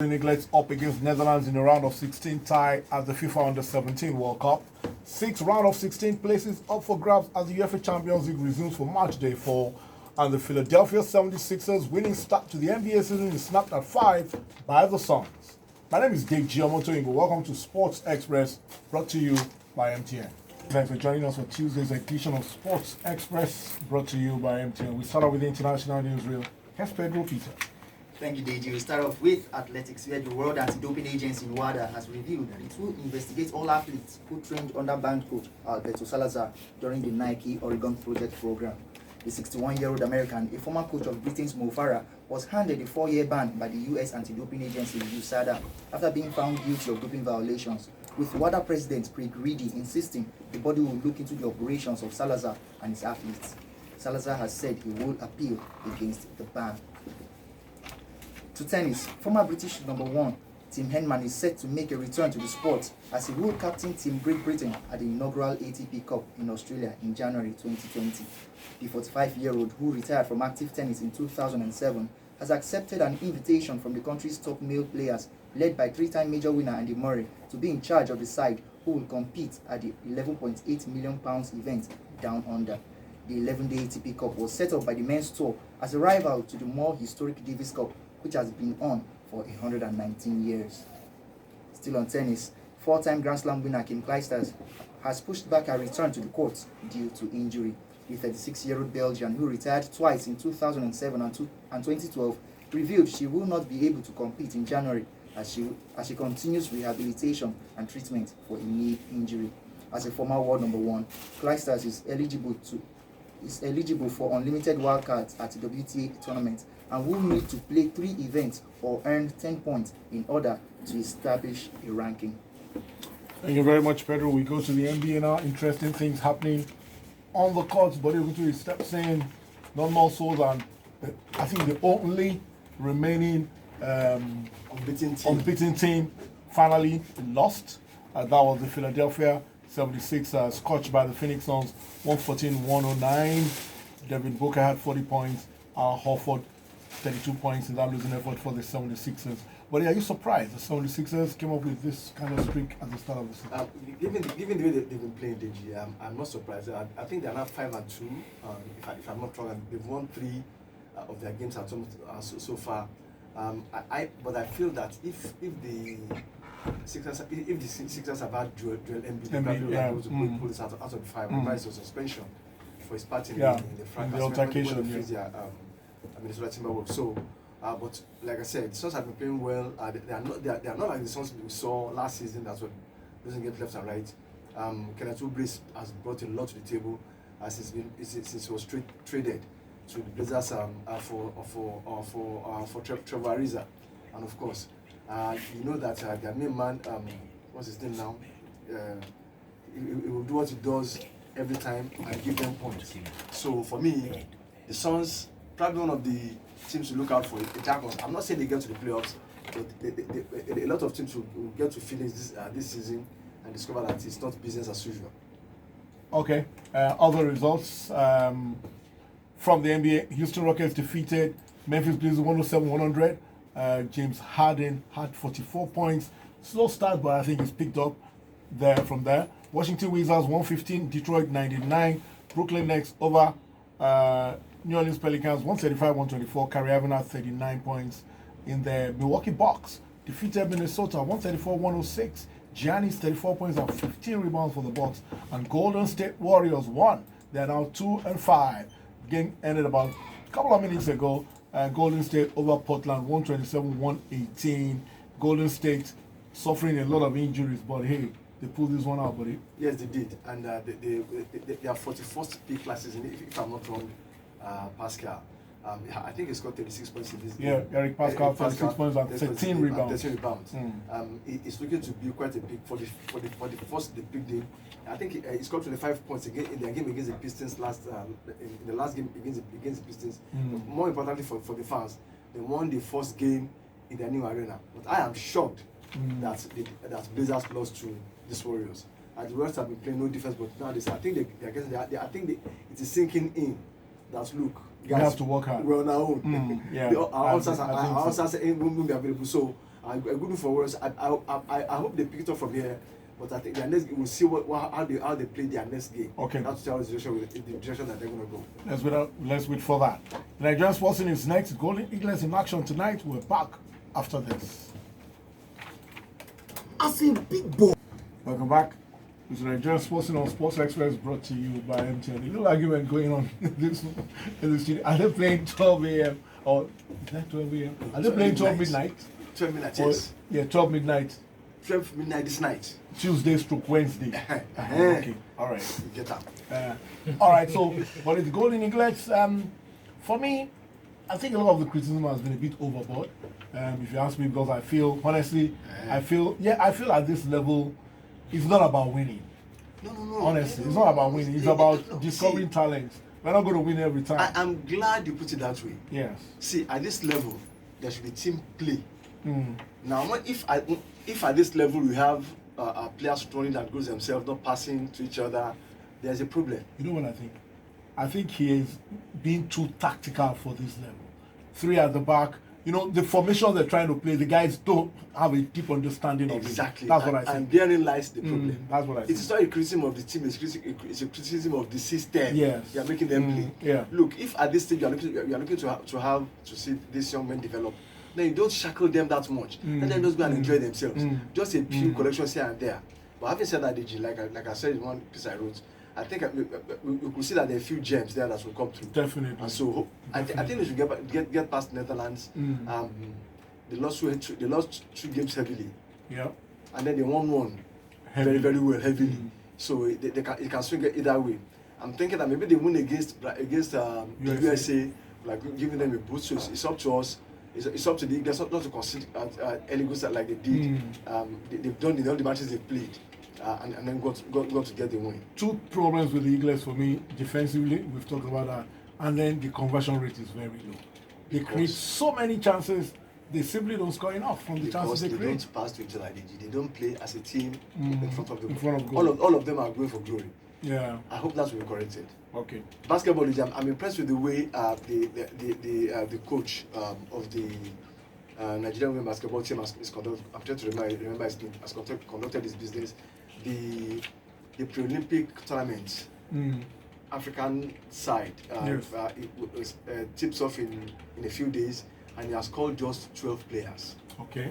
Neglect up against Netherlands in the round of 16 tie at the FIFA Under-17 World Cup. 6 round of 16 places up for grabs as the UEFA Champions League resumes for match day 4. And the Philadelphia 76ers winning start to the NBA season is snapped at 5 by the Suns. My name is Dave Giamoto Ingo. Welcome to Sports Express, brought to you by MTN. Thanks for joining us for Tuesday's edition of Sports Express, brought to you by MTN. We start off with the international newsreel. Here's Pedro Peter. Thank you, Deji. We start off with athletics, where the World Anti-Doping Agency WADA has revealed that it will investigate all athletes who trained under band coach Alberto Salazar during the Nike Oregon Project program. The 61-year-old American, a former coach of Britain's Mo Farah, was handed a 4-year ban by the U.S. Anti-Doping Agency USADA after being found guilty of doping violations, with WADA President Craig Reedy insisting the body will look into the operations of Salazar and his athletes. Salazar has said he will appeal against the ban. To tennis, former British number 1 Tim Henman is set to make a return to the sport as he will captain Team Great Britain at the inaugural ATP Cup in Australia in January 2020. The 45-year-old, who retired from active tennis in 2007, has accepted an invitation from the country's top male players, led by 3-time major winner Andy Murray, to be in charge of the side who will compete at the £11.8 million event Down Under. The 11-day ATP Cup was set up by the men's tour as a rival to the more historic Davis Cup, which has been on for 119 years. Still on tennis, 4-time Grand Slam winner Kim Clijsters has pushed back her return to the courts due to injury. The 36-year-old Belgian, who retired twice in 2007 and 2012, revealed she will not be able to compete in January as she continues rehabilitation and treatment for a knee injury. As a former world number 1, Clijsters is eligible for unlimited wildcards at the WTA tournament and will need to play 3 events or earn 10 points in order to establish a ranking. Thank you very much, Pedro. We go to the NBA now. Interesting things happening on the courts, but able to step in, non muscles, and I think the only remaining unbeaten team finally lost. That was the Philadelphia 76ers, scotched by the Phoenix Suns 114-109. Devin Booker had 40 points. Al Horford 32 points in that losing effort for the 76ers. But are you surprised the 76ers came up with this kind of streak at the start of the season? Given the way they've been playing, DG, I'm not surprised. I think they're now 5-2. If I'm not wrong, they've won 3 of their games so far. But I feel that if the Sixers have had Joel Embiid, they probably were able to pull this out of the fire. But suspension for his part in the fracas, altercation. Minnesota Timberwolves. So, but like I said, the Suns have been playing well. They are not like the Suns we saw last season. That's what doesn't get left and right. Kenneth Oubre has brought a lot to the table since he was traded to the Blazers for Trevor Ariza, and of course, you know that their main man, what's his name now? He will do what he does every time and give them points. So for me, the Suns probably one of the teams to look out for the Jaguars. I'm not saying they get to the playoffs, but a lot of teams will get to finish this season and discover that it's not business as usual. Okay. Other results from the NBA: Houston Rockets defeated Memphis Grizzlies 107-100. James Harden had 44 points. Slow start, but I think he's picked up from there. Washington Wizards 115, Detroit 99. Brooklyn Nets over New Orleans Pelicans 135-124. Kyrie Irving had 39 points in the Milwaukee Bucks. Defeated Minnesota 134-106. Giannis 34 points and 15 rebounds for the Bucks. And Golden State Warriors won. They are now 2-5. Game ended about a couple of minutes ago. Golden State over Portland 127-118. Golden State suffering a lot of injuries, but hey, they pulled this one out, buddy. Yes, they did, and they are 41st pick last season, if I'm not wrong. Pascal, I think he scored 36 points in this game. Yeah, Eric Pascal 36 points and 13 rebounds. 13 rebounds. It's looking to be quite a big for the first big game. I think he scored 25 points again in their game against the Pistons in the last game against the Pistons. But more importantly for the fans, they won the first game in their new arena. But I am shocked that Blazers lost to these Warriors. The Warriors have been playing no defense, but now I think it is sinking in that look. We have to work hard. We're on our own. Yeah. Our answers won't be available. So A good move for Warriors. I hope they pick it up from here. But I think their next we'll see how they play their next game. Okay. That's the direction that they're gonna go. Let's wait for that. Nigerian Sporting is next. Golden Eagles in action tonight. We're back after this. As a big boy. Welcome back. It's Nigerian Sporting on Sports Express, brought to you by MTN. A little argument going on in the studio. Are they playing 12 a.m. or is that 12 a.m.? Are they playing 12 midnight? 12 midnight, Or, yes. yeah, 12 midnight. 12 midnight this night. Tuesday/Wednesday. Okay, all right. You get up. All right, so what is the Golden Eagles? For me, I think a lot of the criticism has been a bit overboard. If you ask me, because I feel, honestly, I feel at this level, it's not about winning. No. Honestly, it's not about winning. It's about No, discovering see, talent. We're not going to win every time. I'm glad you put it that way. Yes. See, at this level, there should be team play. Mm. Now, if at this level we have players running that goes themselves, not passing to each other, there's a problem. You know what I think? I think he is being too tactical for this level. 3 at the back. You know, the formation they're trying to play, the guys don't have a deep understanding of Exactly. it. That's what I think. And therein lies the problem. That's what I think. It's not a criticism of the team, it's a criticism of the system. Yes. You're making them play. Yeah. Look, if at this stage you're looking to see these young men develop, then you don't shackle them that much. Let them just go and enjoy themselves. Just a few collections here and there. But having said that, DG, like I said in one piece I wrote, I think we could see that there are a few gems there that will come through. Definitely. And so I think we should get past Netherlands. They lost 2 games heavily. Yeah. And then they won one Heavily. very well heavily. So it can swing either way. I'm thinking that maybe they win against the USA, like giving them a boost. So it's up to us. It's up to the Eagles not to concede early goals like they did. They've done in all the matches they've played, and then got to get the win. 2 problems with the Eagles for me defensively. We've talked about that, and then the conversion rate is very low. They create so many chances. They simply don't score enough from the chances they create. Don't pass to each other. They don't play as a team in front of the goal. All of them are going for glory. Yeah. I hope that will be corrected. Okay. Basketball, I'm impressed with the way the coach of the Nigerian women basketball team is conducted. I'm trying to remember his name. Has conducted his business. The pre-Olympic tournament, African side, it tips off in a few days, and he has called just 12 players. Okay.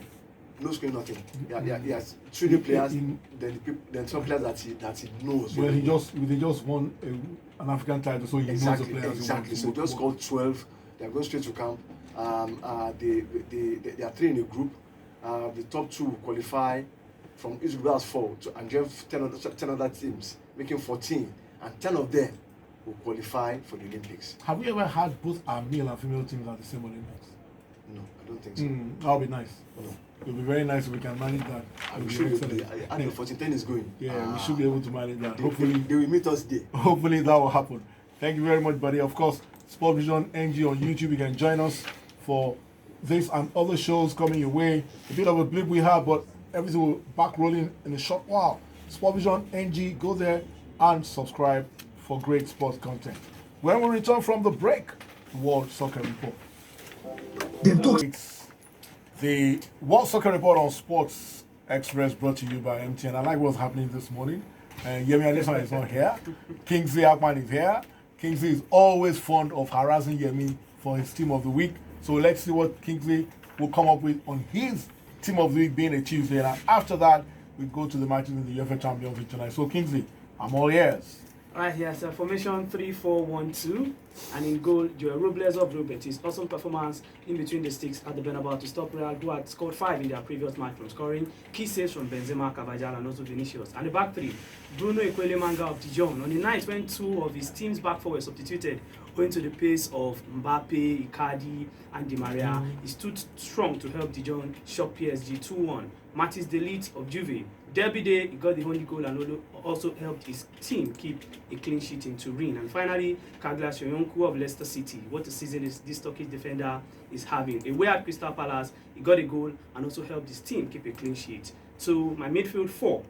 No screen, nothing. He has 3 new players, then some players that he knows. Well, they just won an African title, so he knows the players. Exactly. So just called 12. They are going straight to camp. They are 3 in a group. The top 2 will qualify from each group has 4 and you have 10 other teams, making 14, and 10 of them will qualify for the Olympics. Have we ever had both our male and female teams at the same Olympics? No, I don't think so. That would be nice. No. It would be very nice if we can manage that. We should be. I think 14-10 is going. Yeah, we should be able to manage that. Hopefully, they will meet us there. Hopefully that will happen. Thank you very much, buddy. Of course, Sport Vision NG on YouTube. You can join us for this and other shows coming your way. A bit of a blip we have, but everything will back rolling in a short while. Sport Vision NG, go there and subscribe for great sports content. When we return from the break, World Soccer Report. It's the World Soccer Report on Sports Express, brought to you by MTN. I like what's happening this morning. Yemi Adesanya is not here. Kingsley Akpan is here. Kingsley is always fond of harassing Yemi for his team of the week. So let's see what Kingsley will come up with on his team of the week, being a Tuesday. And after that, we go to the matches in the UEFA Champions League tonight. So Kingsley, I'm all ears. Right here, so formation 3-4-1-2, and in goal, Joel Robles of Real Betis. Awesome performance in between the sticks at the Bernabeu to stop Real, who had scored 5 in their previous match from scoring. Key saves from Benzema, Carvajal, and also Vinicius. And the back 3, Bruno Ekwele-Manga of Dijon. On the night when 2 of his team's back 4 were substituted, owing to the pace of Mbappe, Icardi, and Di Maria, he stood strong to help Dijon shock PSG 2-1. Mathis De Ligt of Juve. Derby Day, he got the only goal and also helped his team keep a clean sheet in Turin. And finally, Kagla Soyuncu of Leicester City. What a season this Turkish defender is having. Away at Crystal Palace, he got a goal and also helped his team keep a clean sheet. So my midfield 4.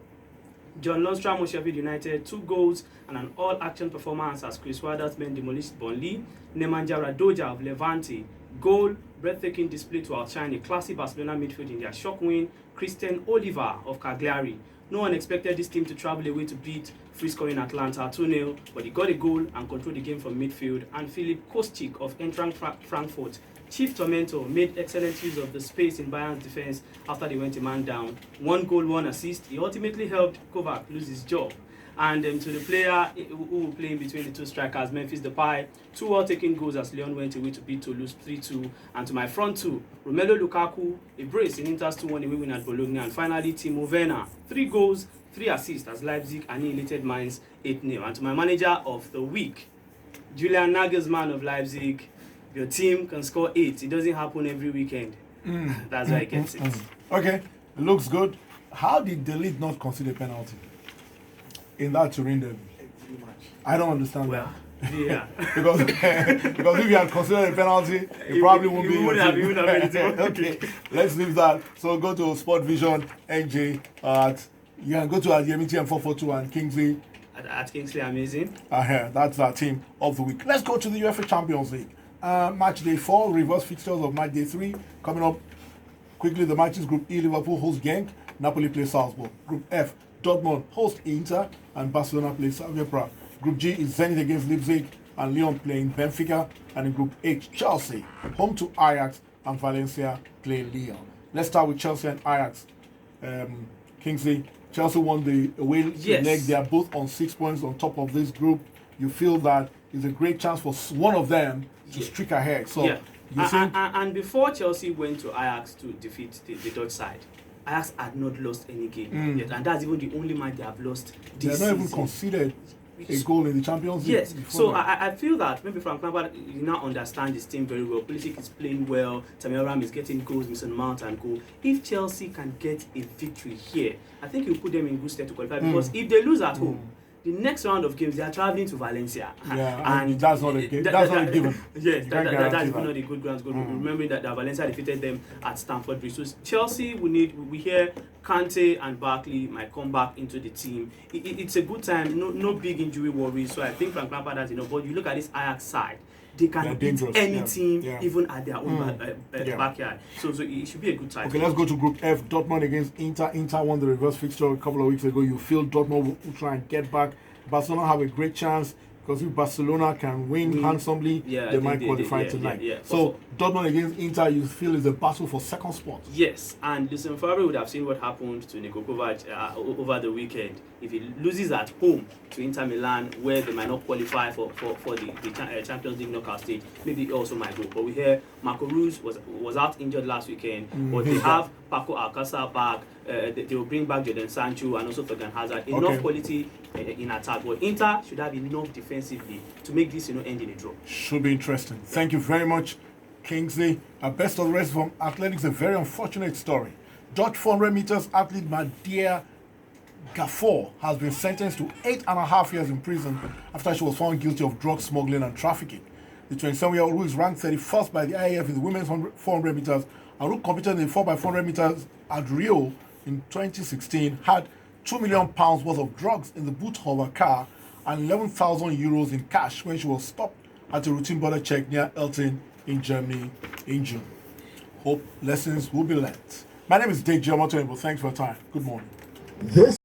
John Lundstram of Sheffield United, 2 goals and an all-action performance as Chris Wilder's men demolished Burnley. Nemanja Radoja of Levante, goal, breathtaking display to outshine a classy Barcelona midfield in their shock win. Christian Oliver of Cagliari. No one expected this team to travel away to beat free-scoring Atlanta 2-0, but he got a goal and controlled the game from midfield. And Filip Kostic of Eintracht Frankfurt, chief tormentor, made excellent use of the space in Bayern's defense after they went a man down. 1 goal, 1 assist. He ultimately helped Kovac lose his job. And to the player who will play in between the two strikers, Memphis Depay, 2 well-taken goals as Lyon went away to beat Toulouse 3-2. And to my front 2, Romelu Lukaku, a brace in Inter's 2-1 away win at Bologna. And finally, Timo Werner, 3 goals, 3 assists as Leipzig annihilated Mainz 8-0. And to my manager of the week, Julian Nagelsmann of Leipzig, your team can score 8. It doesn't happen every weekend. That's why I gets it. Okay, it looks good. How did De Ligt not consider penalty in that Turin derby? I don't understand Well, that. yeah. because if you had considered a penalty, it probably won't be. You wouldn't have anything. Okay, let's leave that. So go to Sport Vision NJ. You can go to Yemiti and 442 and Kingsley. At Kingsley, amazing. That's our team of the week. Let's go to the UEFA Champions League. Match day 4, reverse fixtures of match day 3. Coming up quickly, the matches: Group E, Liverpool hosts Genk, Napoli plays Salzburg. Group F, Dortmund hosts Inter, and Barcelona plays Slavia Prague. Group G is Zenit against Leipzig, and Lyon playing Benfica. And in Group H, Chelsea home to Ajax, and Valencia play Lyon. Let's start with Chelsea and Ajax. Kingsley, Chelsea won the away leg. They are both on 6 points on top of this group. You feel that it's a great chance for one of them to streak ahead. So you think... and before Chelsea went to Ajax to defeat the Dutch side, Ajax had not lost any game yet, and that's even the only match they have lost this season. They're not even considered a goal in the Champions League. Yes, so I feel that maybe Frank Lampard, you now understand this team very well. Pulisic is playing well, Tammy Abraham is getting goals, Mason Mount and goal. If Chelsea can get a victory here, I think he'll put them in good stead to qualify, because if they lose at home, the next round of games, they are traveling to Valencia. Yeah, and that's not a given. Yes, that is not a good ground. Remembering that Valencia defeated them at Stamford Bridge. So Chelsea, we hear Kante and Barkley might come back into the team. It's a good time, no big injury worries. So I think Frank Lampard has enough. But you look at this Ajax side, they can beat any team, even at their own backyard. So it should be a good time. Okay, let's go to Group F. Dortmund against Inter. Inter won the reverse fixture a couple of weeks ago. You feel Dortmund will try and get back. Barcelona have a great chance, because if Barcelona can win handsomely, they might qualify tonight. So Dortmund against Inter, you feel is a battle for second spot. Yes, and Lucien Favre would have seen what happened to Niko Kovac over the weekend. If he loses at home to Inter Milan, where they might not qualify for the Champions League knockout stage, maybe he also might go. But we hear Marco Reus was out injured last weekend, but they have Paco Alcácer back. They will bring back Jadon Sancho and also Torgan Hazard. Enough quality in attack, but Inter should have enough defensively to make this end in a draw. Should be interesting. Thank you very much, Kingsley. Best of the rest from athletics. A very unfortunate story. Dutch 400 meters athlete Madia Gafor has been sentenced to 8.5 years in prison after she was found guilty of drug smuggling and trafficking. The 27-year-old, who is ranked 31st by the IAF in the women's 400 meters and who competed in the 4x400 meters at Rio in 2016, had £2 million worth of drugs in the boot of her car and 11,000 euros in cash when she was stopped at a routine border check near Elton in Germany in June. Hope lessons will be learned. My name is Dave Giamatto, and thanks for your time. Good morning.